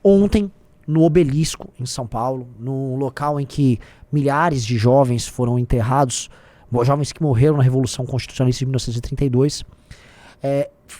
Ontem, no Obelisco, em São Paulo, no local em que milhares de jovens foram enterrados, jovens que morreram na Revolução Constitucionalista de 1932,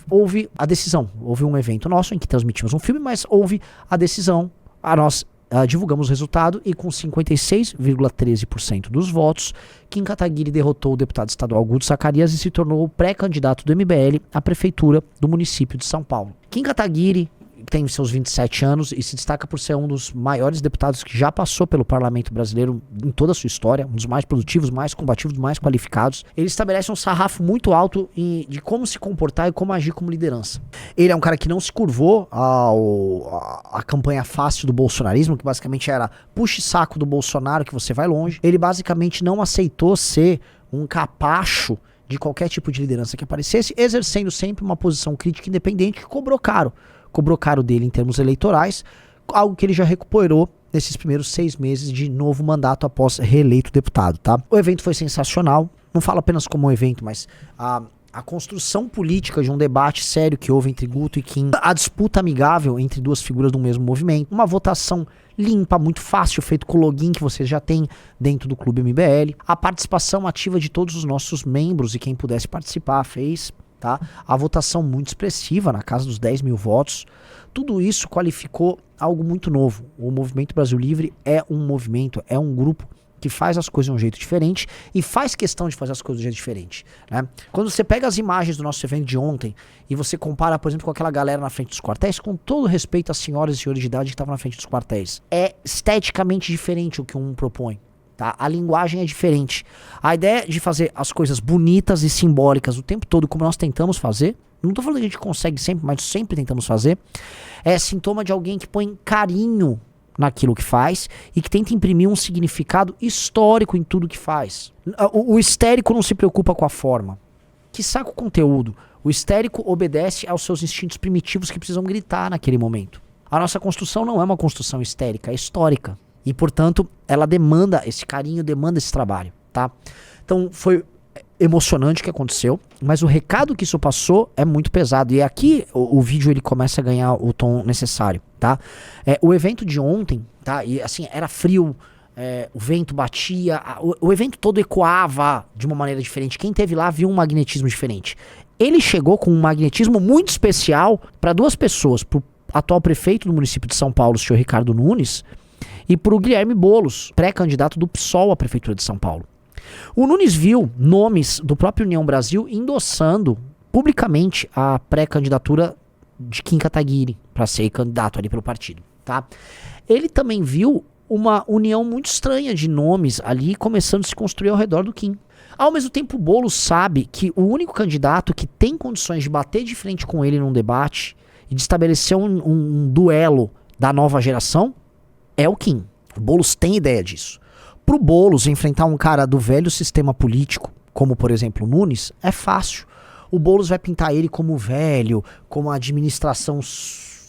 houve a decisão. Houve um evento nosso em que transmitimos um filme, mas houve a decisão. Nós divulgamos o resultado e com 56,13% dos votos, Kim Kataguiri derrotou o deputado estadual Guto Zacarias e se tornou o pré-candidato do MBL à prefeitura do município de São Paulo. Kim Kataguiri tem seus 27 anos e se destaca por ser um dos maiores deputados que já passou pelo parlamento brasileiro em toda a sua história, um dos mais produtivos, mais combativos, mais qualificados. Ele estabelece um sarrafo muito alto de como se comportar e como agir como liderança. Ele é um cara que não se curvou à campanha fácil do bolsonarismo, que basicamente era puxe saco do Bolsonaro que você vai longe. Ele basicamente não aceitou ser um capacho de qualquer tipo de liderança que aparecesse, exercendo sempre uma posição crítica independente que cobrou caro dele em termos eleitorais, algo que ele já recuperou nesses primeiros 6 meses de novo mandato após reeleito deputado, tá? O evento foi sensacional, não falo apenas como um evento, mas a construção política de um debate sério que houve entre Guto e Kim, a disputa amigável entre duas figuras do mesmo movimento, uma votação limpa, muito fácil, feito com o login que vocês já têm dentro do Clube MBL, a participação ativa de todos os nossos membros e quem pudesse participar fez. Tá? A votação muito expressiva, na casa dos 10 mil votos, tudo isso qualificou algo muito novo. O Movimento Brasil Livre é um movimento, é um grupo que faz as coisas de um jeito diferente e faz questão de fazer as coisas de um jeito diferente, né? Quando você pega as imagens do nosso evento de ontem e você compara, por exemplo, com aquela galera na frente dos quartéis, com todo respeito às senhoras e senhores de idade que estavam na frente dos quartéis, é esteticamente diferente o que um propõe. Tá? A linguagem é diferente. A ideia de fazer as coisas bonitas e simbólicas o tempo todo, como nós tentamos fazer, não tô falando que a gente consegue sempre, mas sempre tentamos fazer, é sintoma de alguém que põe carinho naquilo que faz e que tenta imprimir um significado histórico em tudo que faz. O histérico não se preocupa com a forma. Que saca o conteúdo. O histérico obedece aos seus instintos primitivos que precisam gritar naquele momento. A nossa construção não é uma construção histérica, é histórica. E, portanto, ela demanda esse carinho, demanda esse trabalho, tá? Então, foi emocionante o que aconteceu, mas o recado que isso passou é muito pesado. E aqui o vídeo ele começa a ganhar o tom necessário, tá? O evento de ontem, tá? E assim, era frio, o vento batia, o evento todo ecoava de uma maneira diferente. Quem teve lá viu um magnetismo diferente. Ele chegou com um magnetismo muito especial para duas pessoas, pro atual prefeito do município de São Paulo, o senhor Ricardo Nunes, e para o Guilherme Boulos, pré-candidato do PSOL à Prefeitura de São Paulo. O Nunes viu nomes do próprio União Brasil endossando publicamente a pré-candidatura de Kim Kataguiri para ser candidato ali pelo partido. Tá? Ele também viu uma união muito estranha de nomes ali começando a se construir ao redor do Kim. Ao mesmo tempo, o Boulos sabe que o único candidato que tem condições de bater de frente com ele num debate e de estabelecer um duelo da nova geração é o Kim. O Boulos tem ideia disso. Pro Boulos enfrentar um cara do velho sistema político, como por exemplo o Nunes, é fácil. O Boulos vai pintar ele como velho, como a administração,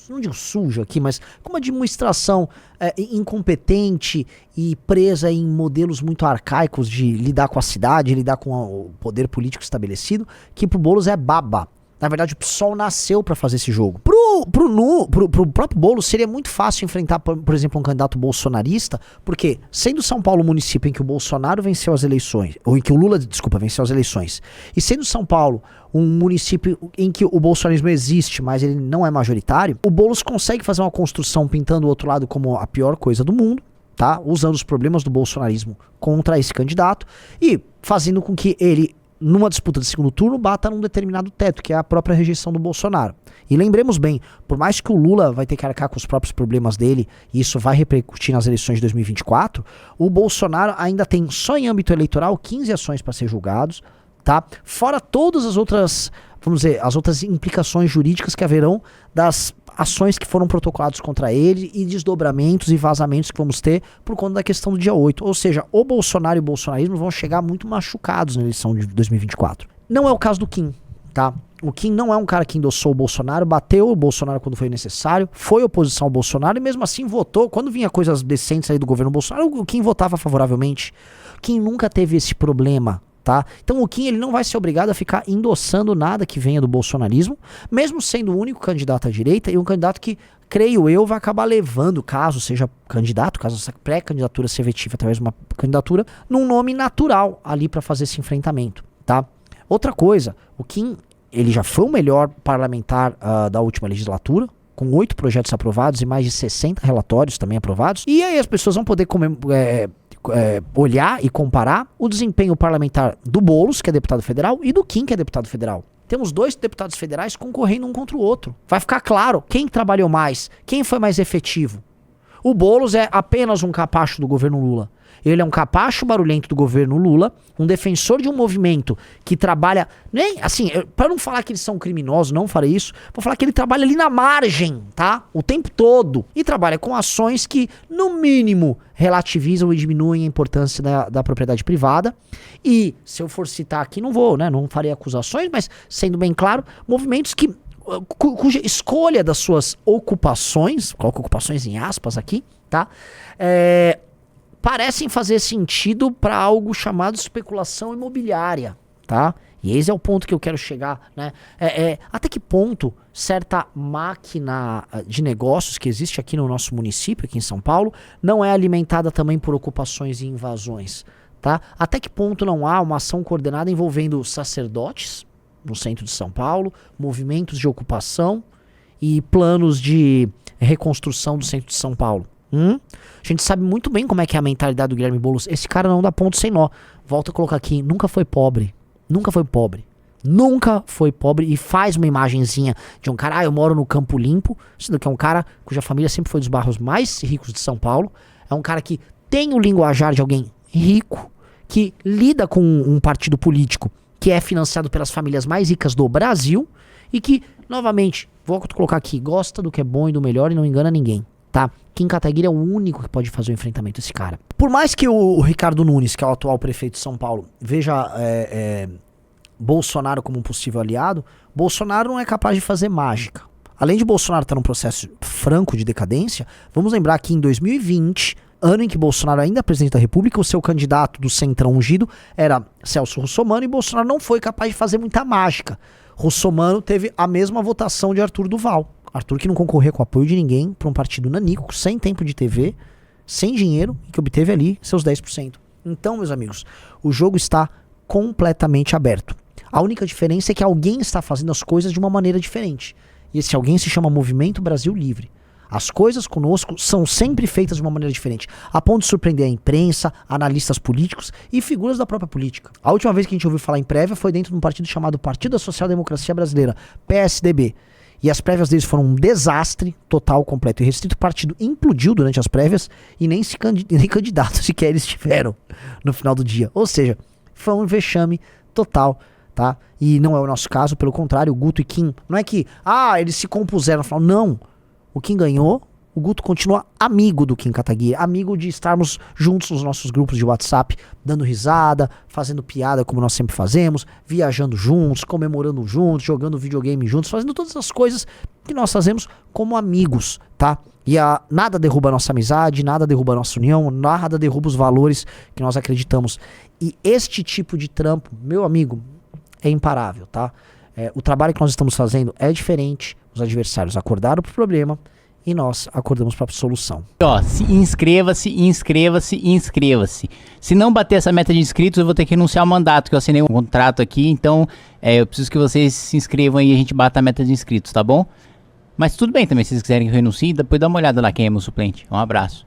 não digo suja aqui, mas como a administração incompetente e presa em modelos muito arcaicos de lidar com a cidade, lidar com o poder político estabelecido, que pro Boulos é baba. Na verdade, o PSOL nasceu para fazer esse jogo. Pro próprio Boulos seria muito fácil enfrentar, por exemplo, um candidato bolsonarista, porque sendo São Paulo um município em que o Bolsonaro venceu as eleições, ou em que o Lula, venceu as eleições, e sendo São Paulo um município em que o bolsonarismo existe, mas ele não é majoritário, o Boulos consegue fazer uma construção pintando o outro lado como a pior coisa do mundo, tá? Usando os problemas do bolsonarismo contra esse candidato e fazendo com que ele, numa disputa de segundo turno, bata num determinado teto, que é a própria rejeição do Bolsonaro. E lembremos bem, por mais que o Lula vai ter que arcar com os próprios problemas dele, e isso vai repercutir nas eleições de 2024, o Bolsonaro ainda tem, só em âmbito eleitoral, 15 ações para ser julgados, tá? Fora todas as outras, vamos dizer, as outras implicações jurídicas que haverão das ações que foram protocoladas contra ele e desdobramentos e vazamentos que vamos ter por conta da questão do dia 8. Ou seja, o Bolsonaro e o bolsonarismo vão chegar muito machucados na eleição de 2024. Não é o caso do Kim, tá? O Kim não é um cara que endossou o Bolsonaro, bateu o Bolsonaro quando foi necessário, foi oposição ao Bolsonaro e mesmo assim votou. Quando vinha coisas decentes aí do governo Bolsonaro, o Kim votava favoravelmente. O Kim nunca teve esse problema Tá? Então o Kim ele não vai ser obrigado a ficar endossando nada que venha do bolsonarismo, mesmo sendo o único candidato à direita e um candidato que, creio eu, vai acabar levando, caso seja candidato, caso essa pré-candidatura seja efetiva através de uma candidatura, num nome natural ali para fazer esse enfrentamento. Tá? Outra coisa, o Kim ele já foi o melhor parlamentar da última legislatura, com 8 projetos aprovados e mais de 60 relatórios também aprovados, e aí as pessoas vão poder olhar e comparar o desempenho parlamentar do Boulos, que é deputado federal, e do Kim, que é deputado federal. Temos 2 deputados federais concorrendo um contra o outro. Vai ficar claro quem trabalhou mais, quem foi mais efetivo. O Boulos é apenas um capacho do governo Lula. Ele é um capacho barulhento do governo Lula, um defensor de um movimento que trabalha, nem assim, para não falar que eles são criminosos, não farei isso, vou falar que ele trabalha ali na margem, tá? O tempo todo. E trabalha com ações que, no mínimo, relativizam e diminuem a importância da propriedade privada. E, se eu for citar aqui, não vou, né? Não farei acusações, mas, sendo bem claro, movimentos que cuja escolha das suas ocupações, coloco ocupações em aspas aqui, tá? Parecem fazer sentido para algo chamado especulação imobiliária, tá? E esse é o ponto que eu quero chegar, né? Até que ponto certa máquina de negócios que existe aqui no nosso município, aqui em São Paulo, não é alimentada também por ocupações e invasões, tá? Até que ponto não há uma ação coordenada envolvendo sacerdotes no centro de São Paulo, movimentos de ocupação e planos de reconstrução do centro de São Paulo? A gente sabe muito bem como é que é a mentalidade do Guilherme Boulos. Esse cara não dá ponto sem nó. Volto a colocar aqui, nunca foi pobre. Nunca foi pobre. Nunca foi pobre e faz uma imagenzinha de um cara, eu moro no Campo Limpo, sendo que é um cara cuja família sempre foi dos bairros mais ricos de São Paulo. É um cara que tem o linguajar de alguém rico, que lida com um partido político que é financiado pelas famílias mais ricas do Brasil e que, novamente, vou colocar aqui, gosta do que é bom e do melhor e não engana ninguém. Tá? Kim Kataguiri é o único que pode fazer o enfrentamento desse cara. Por mais que o Ricardo Nunes, que é o atual prefeito de São Paulo, veja Bolsonaro como um possível aliado, Bolsonaro não é capaz de fazer mágica. Além de Bolsonaro estar num processo franco de decadência, vamos lembrar que em 2020, ano em que Bolsonaro ainda é presidente da República, o seu candidato do centrão ungido era Celso Russomano e Bolsonaro não foi capaz de fazer muita mágica. Russomano teve a mesma votação de Arthur Duval. Arthur que não concorria com apoio de ninguém para um partido nanico, sem tempo de TV, sem dinheiro, e que obteve ali seus 10%. Então, meus amigos, o jogo está completamente aberto. A única diferença é que alguém está fazendo as coisas de uma maneira diferente. E esse alguém se chama Movimento Brasil Livre. As coisas conosco são sempre feitas de uma maneira diferente, a ponto de surpreender a imprensa, analistas políticos e figuras da própria política. A última vez que a gente ouviu falar em prévia foi dentro de um partido chamado Partido da Social Democracia Brasileira, PSDB. E as prévias deles foram um desastre total, completo e restrito. O partido implodiu durante as prévias e nem candidatos sequer eles tiveram no final do dia. Ou seja, foi um vexame total, tá? E não é o nosso caso, pelo contrário, o Guto e Kim, não é que, eles se compuseram no final, não. O Kim ganhou, o Guto continua amigo do Kim Kataguiri, amigo de estarmos juntos nos nossos grupos de WhatsApp, dando risada, fazendo piada como nós sempre fazemos, viajando juntos, comemorando juntos, jogando videogame juntos, fazendo todas as coisas que nós fazemos como amigos, tá? E nada derruba a nossa amizade, nada derruba a nossa união, nada derruba os valores que nós acreditamos. E este tipo de trampo, meu amigo, é imparável, tá? O trabalho que nós estamos fazendo é diferente, os adversários acordaram pro problema, e nós acordamos para a solução. Se inscreva-se. Se não bater essa meta de inscritos, eu vou ter que renunciar ao mandato, que eu assinei um contrato aqui, então eu preciso que vocês se inscrevam e a gente bata a meta de inscritos, tá bom? Mas tudo bem também, se vocês quiserem que eu renuncie, depois dá uma olhada lá quem é meu suplente. Um abraço.